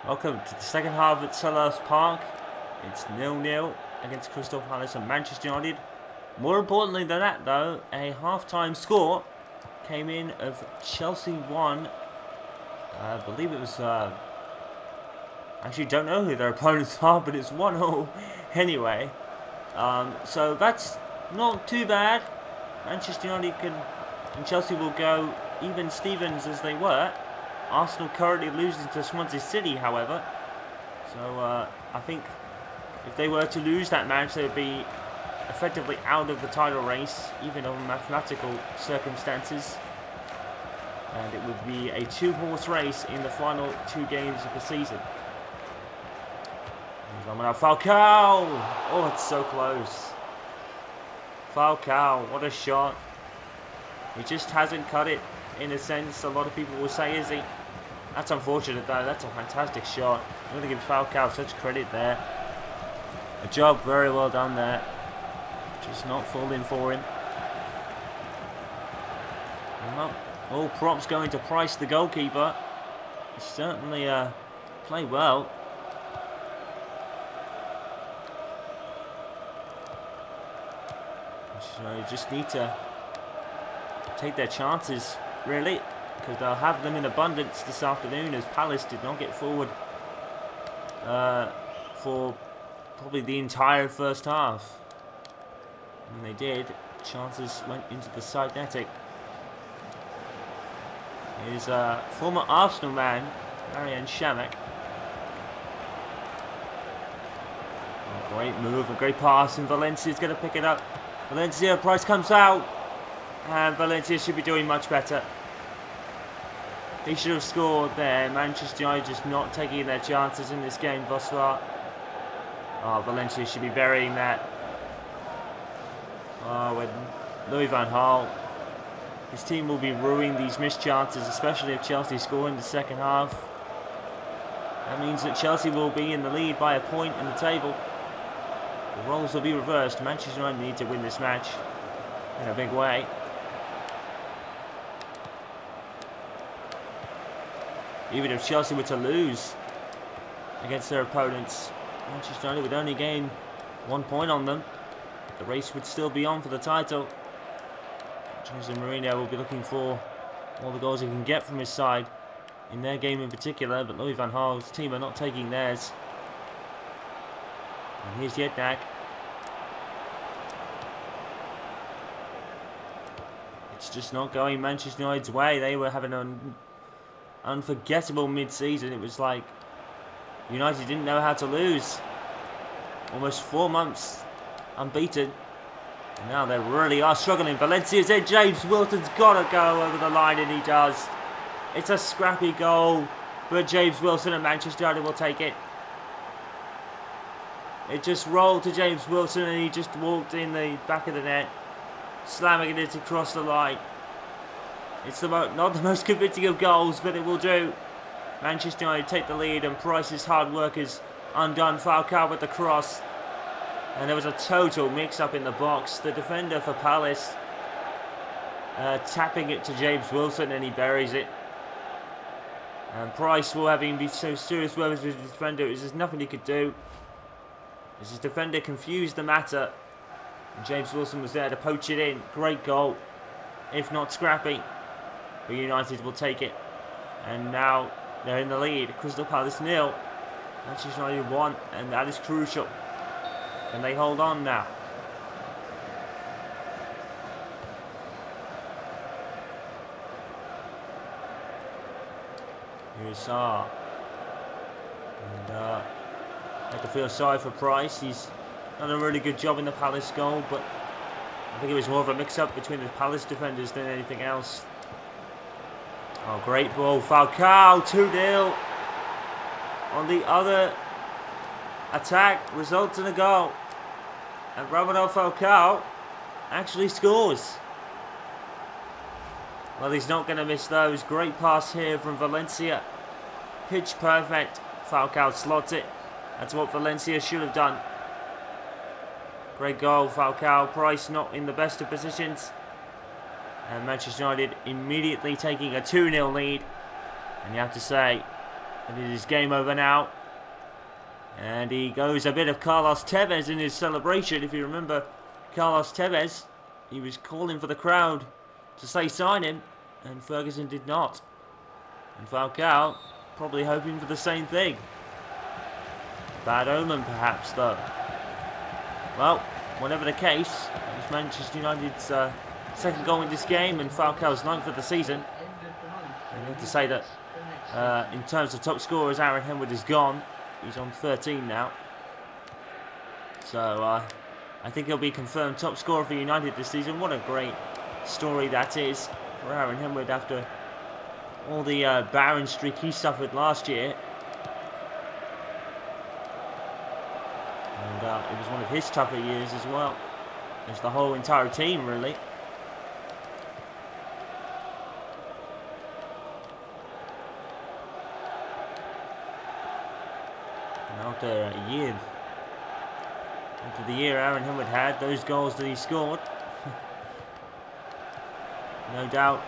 Welcome to the second half at Selhurst Park. It's 0-0 against Crystal Palace and Manchester United. More importantly than that though, a half-time score came in of Chelsea 1. I believe it was... actually don't know who their opponents are, but it's 1-0 anyway. So that's not too bad. Manchester United and Chelsea will go even Stevens as they were. Arsenal currently losing to Swansea City, however. So I think if they were to lose that match, they would be effectively out of the title race, even under mathematical circumstances. And it would be a two-horse race in the final two games of the season. Falcao! Oh, it's so close. Falcao, what a shot. He just hasn't cut it, in a sense. A lot of people will say, is he? That's unfortunate though, that's a fantastic shot. I'm going to give Falcao such credit there. A job very well done there. Just not falling for him. All props going to Price, the goalkeeper. He certainly played well. So you just need to take their chances, really, because they'll have them in abundance this afternoon, as Palace did not get forward for probably the entire first half. When they did, chances went into the side netting. Here's former Arsenal man, Arian Shamak. Oh, great move, a great pass, and Valencia's going to pick it up. Valencia, Price comes out, and Valencia should be doing much better. He should have scored there. Manchester United just not taking their chances in this game thus far. Oh, Valencia should be burying that. Oh, with Louis Van Gaal. His team will be ruining these missed chances, especially if Chelsea score in the second half. That means that Chelsea will be in the lead by a point in the table. The roles will be reversed. Manchester United need to win this match in a big way. Even if Chelsea were to lose against their opponents, Manchester United would only gain 1 point on them. The race would still be on for the title. Jose Mourinho will be looking for all the goals he can get from his side in their game in particular, but Louis Van Gaal's team are not taking theirs. And here's Jednak. It's just not going Manchester United's way. They were having an unforgettable mid-season. It was like United didn't know how to lose. Almost 4 months unbeaten. And now they really are struggling. Valencia's in. James Wilson's got to go over the line, and he does. It's a scrappy goal, but James Wilson and Manchester United will take it. It just rolled to James Wilson, and he just walked in the back of the net, slamming it across the line. It's not the most convincing of goals, but it will do. Manchester United take the lead, and Price's hard work is undone. Falcao with the cross. And there was a total mix-up in the box. The defender for Palace tapping it to James Wilson, and he buries it. And Price will having been so serious with his defender, there's nothing he could do. As his defender confused the matter. And James Wilson was there to poach it in. Great goal, if not scrappy. But United will take it. And now they're in the lead. Crystal Palace 0. Manchester United 1, and that is crucial. And they hold on now. Here's Sarr. And I have to feel sorry for Price. He's done a really good job in the Palace goal, but I think it was more of a mix-up between the Palace defenders than anything else. Oh, great ball. Falcao, 2-0. On the other attack, results in a goal. And Radamel Falcao actually scores. Well, he's not going to miss those. Great pass here from Valencia. Pitch perfect. Falcao slots it. That's what Valencia should have done. Great goal, Falcao. Price not in the best of positions. And Manchester United immediately taking a 2-0 lead. And you have to say, And it is game over now. And he goes a bit of Carlos Tevez in his celebration. If you remember Carlos Tevez, he was calling for the crowd to say sign him, and Ferguson did not. And Falcao probably hoping for the same thing. Bad omen perhaps though. Well, whatever the case, it was Manchester United's second goal in this game and Falcao's 9th of the season. And I have to say that in terms of top scorers, Aaron Henwood is gone. He's on 13 now. So I think he'll be confirmed top scorer for United this season. What a great story that is for Aaron Henwood after all the barren streak he suffered last year. And it was one of his tougher years as well. As the whole entire team, really. And after a year, after the year Aaron Henwood had, those goals that he scored, no doubt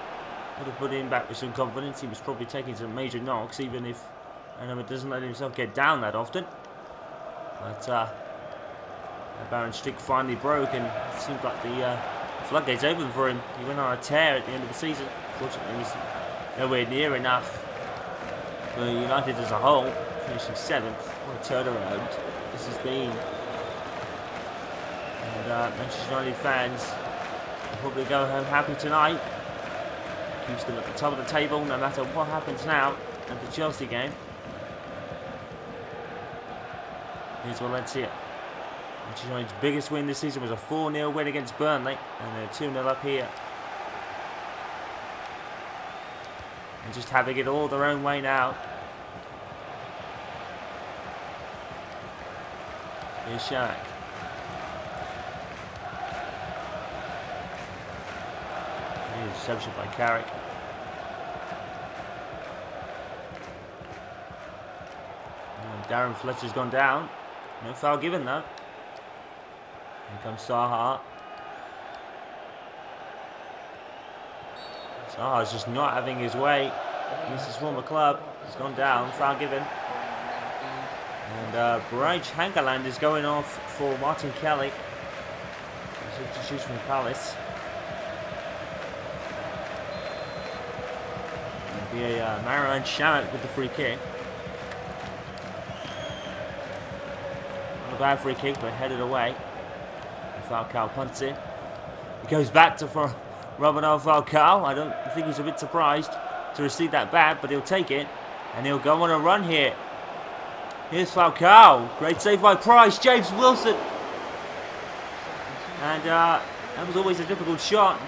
would have put him back with some confidence. He was probably taking some major knocks, even if Aaron Henwood doesn't let himself get down that often. But the barren streak finally broke, and it seemed like the floodgates opened for him. He went on a tear at the end of the season. Fortunately, he was nowhere near enough for United as a whole, finishing 7th. What a turnaround this has been. And Manchester United fans will probably go home happy tonight. Keeps them at the top of the table no matter what happens now at the Chelsea game. Here's Valencia. Manchester United's biggest win this season was a 4-0 win against Burnley, and they're 2-0 up here. And just having it all their own way now. Here's Shamak. Here's reception by Carrick. Darren Fletcher's gone down. No foul given though. Here comes Saha. Saha's just not having his way against his former club. He's gone down. Foul given. And Bryce Hangeland is going off for Martin Kelly. Substitution from Palace. It'll be a Marouane Chamakh with the free kick. Not a bad free kick, but headed away. And Falcao punts in. He goes back to Roberto Falcao. I don't think he's a bit surprised to receive that bat, but he'll take it. And he'll go on a run here. Here's Falcao. Great save by Price. James Wilson. And that was always a difficult shot.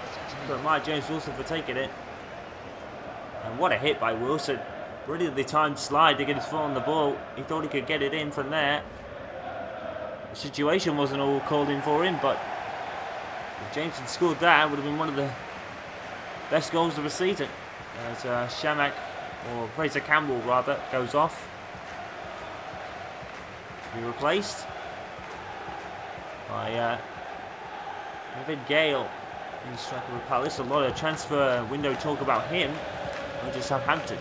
But my James Wilson for taking it. And what a hit by Wilson. Brilliantly timed slide to get his foot on the ball. He thought he could get it in from there. The situation wasn't all called in for him, but if James had scored that, it would have been one of the best goals of the season. As Chamakh, or Fraser Campbell rather, goes off. To be replaced by David Gale. He's striker with Palace. A lot of transfer window talk about him. Going to Southampton.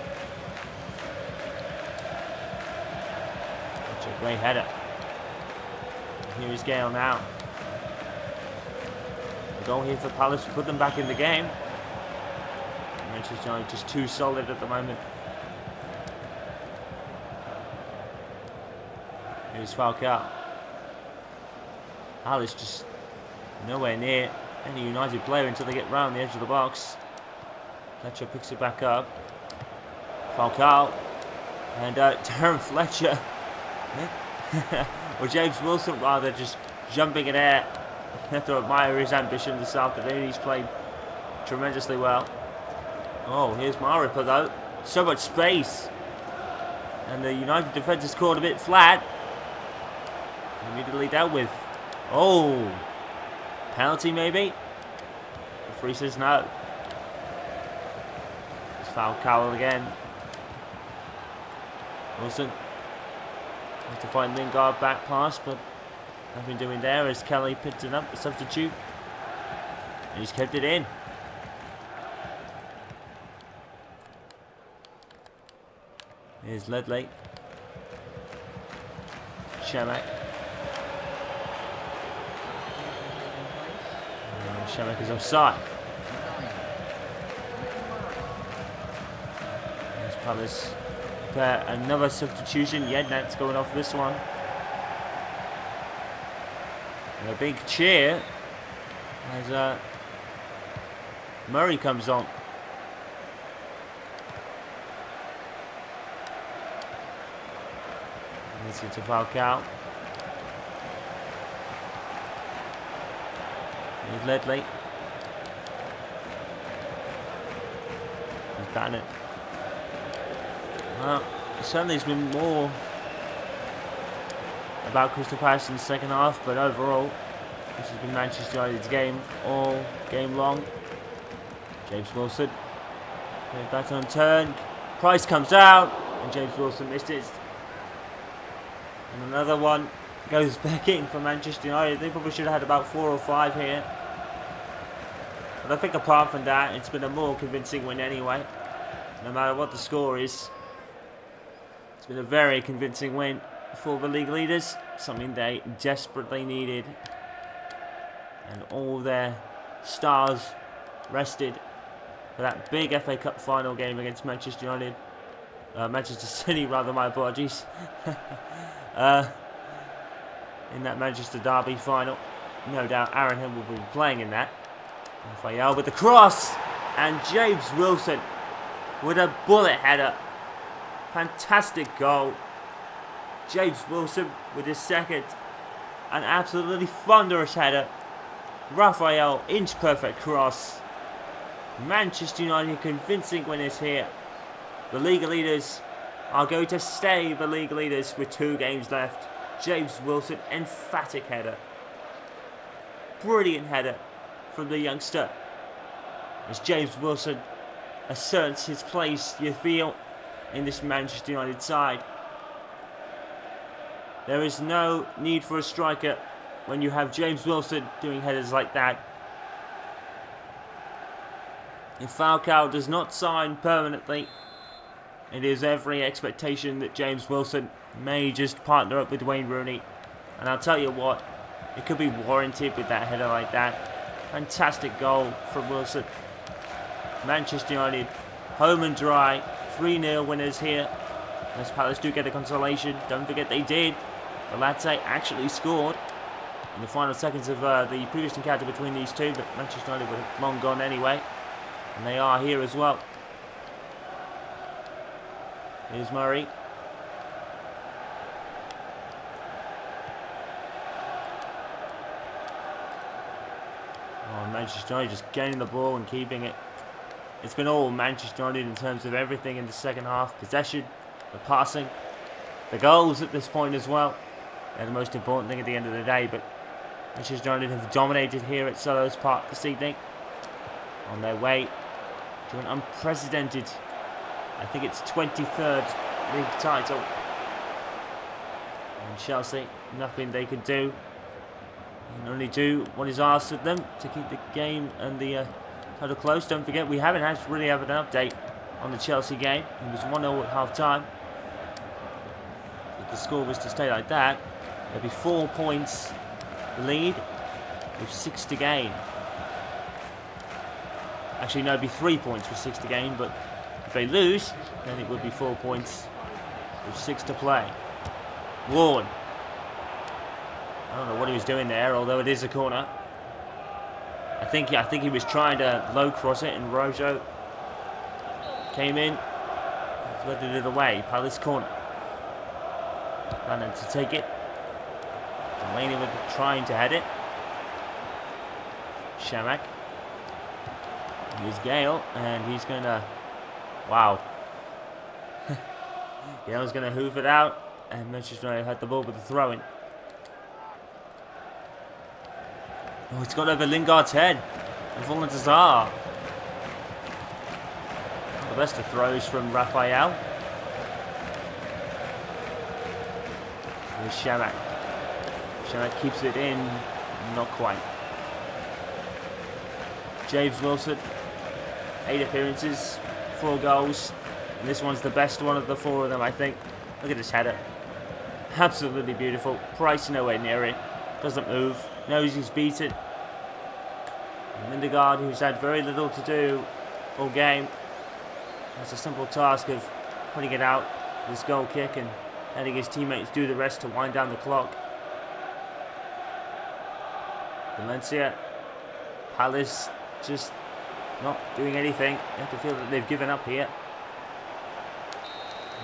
Such a great header. And here is Gale now. The goal here for Palace to put them back in the game. Manchester United just too solid at the moment. Here's Falcao. Palace just nowhere near any United player until they get round the edge of the box. Fletcher picks it back up. Falcao. And Darren Fletcher. Or James Wilson rather, just jumping in air. I have to admire his ambition this afternoon. He's played tremendously well. Oh, here's Maripa though. So much space. And the United defence is caught a bit flat. Immediately dealt with. Oh. Penalty maybe? The referee says no. It's Falcao again. Wilson has to find Lingard back pass, but nothing doing there as Kelly picked it up, the substitute. And he's kept it in. Here's Ledley. Shemek. Shemek is offside. There's Palace. Another substitution. Yednat's going off this one. And a big cheer as Murray comes on. It's into Falcao. Here's Ledley. Here's Bannett. Well, certainly it's been more about Crystal Palace in the second half, but overall, this has been Manchester United's game all game long. James Wilson. Going back on turn. Price comes out, and James Wilson missed it. And another one goes back in for Manchester United. They probably should have had about 4 or 5 here. But I think apart from that, it's been a more convincing win anyway. No matter what the score is. It's been a very convincing win for the league leaders. Something they desperately needed. And all their stars rested for that big FA Cup final game against Manchester United. Manchester City, rather, my apologies. In that Manchester Derby final. No doubt Aaron Hill will be playing in that. Raphael with the cross. And James Wilson with a bullet header. Fantastic goal. James Wilson with his second. An absolutely thunderous header. Raphael, inch perfect cross. Manchester United convincing winners here. The league leaders are going to stay the league leaders with 2 games left. James Wilson, emphatic header. Brilliant header from the youngster. As James Wilson asserts his place, you feel, in this Manchester United side. There is no need for a striker when you have James Wilson doing headers like that. If Falcao does not sign permanently, it is every expectation that James Wilson may just partner up with Wayne Rooney. And I'll tell you what, it could be warranted with that header like that. Fantastic goal from Wilson. Manchester United, home and dry, 3-0 winners here. As Palace do get a consolation, don't forget they did. The Latte actually scored in the final seconds of the previous encounter between these two, but Manchester United were long gone anyway. And they are here as well. Here's Murray. Oh, Manchester United just gaining the ball and keeping it. It's been all Manchester United in terms of everything in the second half. Possession, the passing, the goals at this point as well. They're the most important thing at the end of the day, but Manchester United have dominated here at Selhurst Park this evening. On their way to an unprecedented, I think it's 23rd league title. And Chelsea, nothing they could do. And only do what is asked of them to keep the game and the title close. Don't forget, we haven't really had an update on the Chelsea game. It was 1-0 at half time. If the score was to stay like that, there'd be 4 points lead with 6 to gain. Actually, no, it'd be 3 points with 6 to gain, but if they lose, then it would be 4 points with 6 to play. Ward. I don't know what he was doing there, although it is a corner. I think he was trying to low cross it, and Rojo came in, flooded it away. Palace corner. Planning to take it. Delaney was trying to head it. Shemek. Here's Gale, and he's going to... Wow. Gale's going to hoof it out, and Manchester United had the ball with the throw-in. Oh, it's got over Lingard's head. And fallen to Zaha. The best of throws from Raphael. Here's Shemek. Shemek keeps it in. Not quite. James Wilson. 8 appearances, 4 goals And this one's the best one of the 4 of them, I think. Look at this header. Absolutely beautiful. Price nowhere near it. Doesn't move. Knows he's beaten. And Lindegaard, who's had very little to do all game, has a simple task of putting it out, this goal kick, and letting his teammates do the rest to wind down the clock. Valencia, Palace, just not doing anything. You have to feel that they've given up here.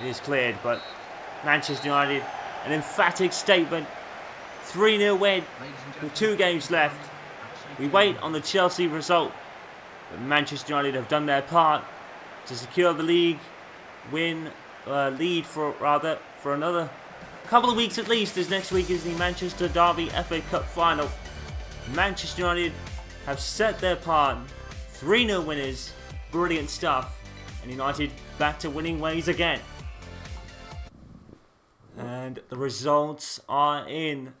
It is cleared, but Manchester United, an emphatic statement. 3-0 win with 2 games left. We wait on the Chelsea result. But Manchester United have done their part to secure the league lead for another couple of weeks at least, as next week is the Manchester Derby FA Cup final. Manchester United have set their part. 3-0 winners. Brilliant stuff. And United back to winning ways again. And the results are in.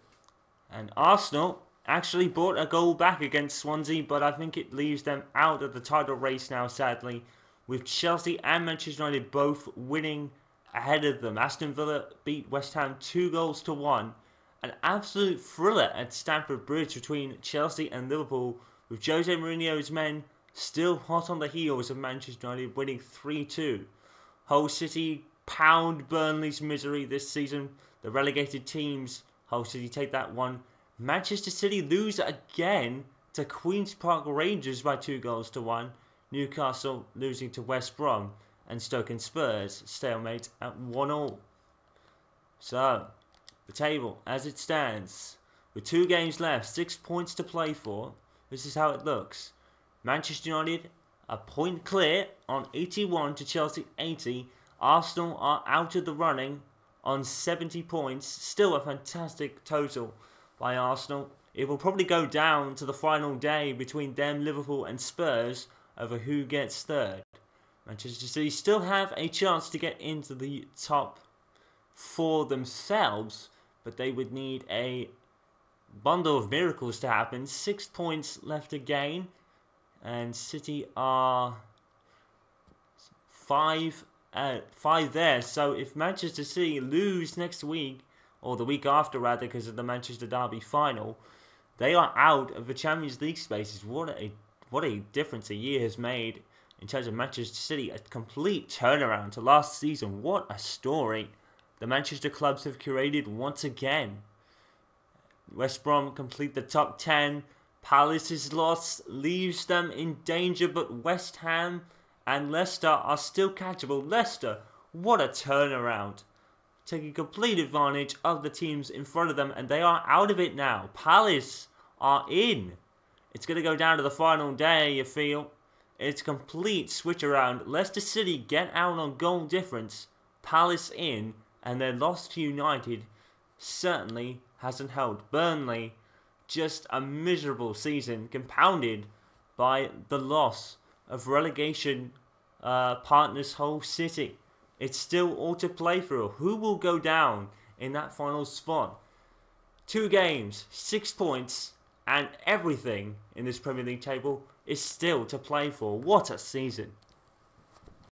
And Arsenal actually brought a goal back against Swansea, but I think it leaves them out of the title race now, sadly, with Chelsea and Manchester United both winning ahead of them. Aston Villa beat West Ham 2-1. An absolute thriller at Stamford Bridge between Chelsea and Liverpool, with Jose Mourinho's men still hot on the heels of Manchester United winning 3-2. Hull City pound Burnley's misery this season. The relegated teams, Hull City take that one. Manchester City lose again to Queen's Park Rangers by 2-1. Newcastle losing to West Brom, and Stoke and Spurs stalemate at 1-1. So, the table as it stands, with 2 games left, 6 points to play for, this is how it looks. Manchester United a point clear on 81 to Chelsea 80. Arsenal are out of the running on 70 points. Still a fantastic total by Arsenal. It will probably go down to the final day between them, Liverpool and Spurs over who gets third. Manchester City still have a chance to get into the top 4 themselves, but they would need a bundle of miracles to happen. 6 points left to gain, and City are 5 there. So if Manchester City lose next week, or the week after rather, because of the Manchester Derby final, they are out of the Champions League spaces. What a difference a year has made in terms of Manchester City. A complete turnaround to last season. What a story the Manchester clubs have curated once again. West Brom complete the top 10. Palace's loss leaves them in danger, but West Ham and Leicester are still catchable. Leicester, what a turnaround. Taking complete advantage of the teams in front of them, and they are out of it now. Palace are in. It's going to go down to the final day, you feel. It's complete switch around. Leicester City get out on goal difference. Palace in, and their loss to United certainly hasn't helped. Burnley, just a miserable season, compounded by the loss of relegation partners Hull City. It's still all to play for. Who will go down in that final spot? 2 games, 6 points, and everything in this Premier League table is still to play for. What a season.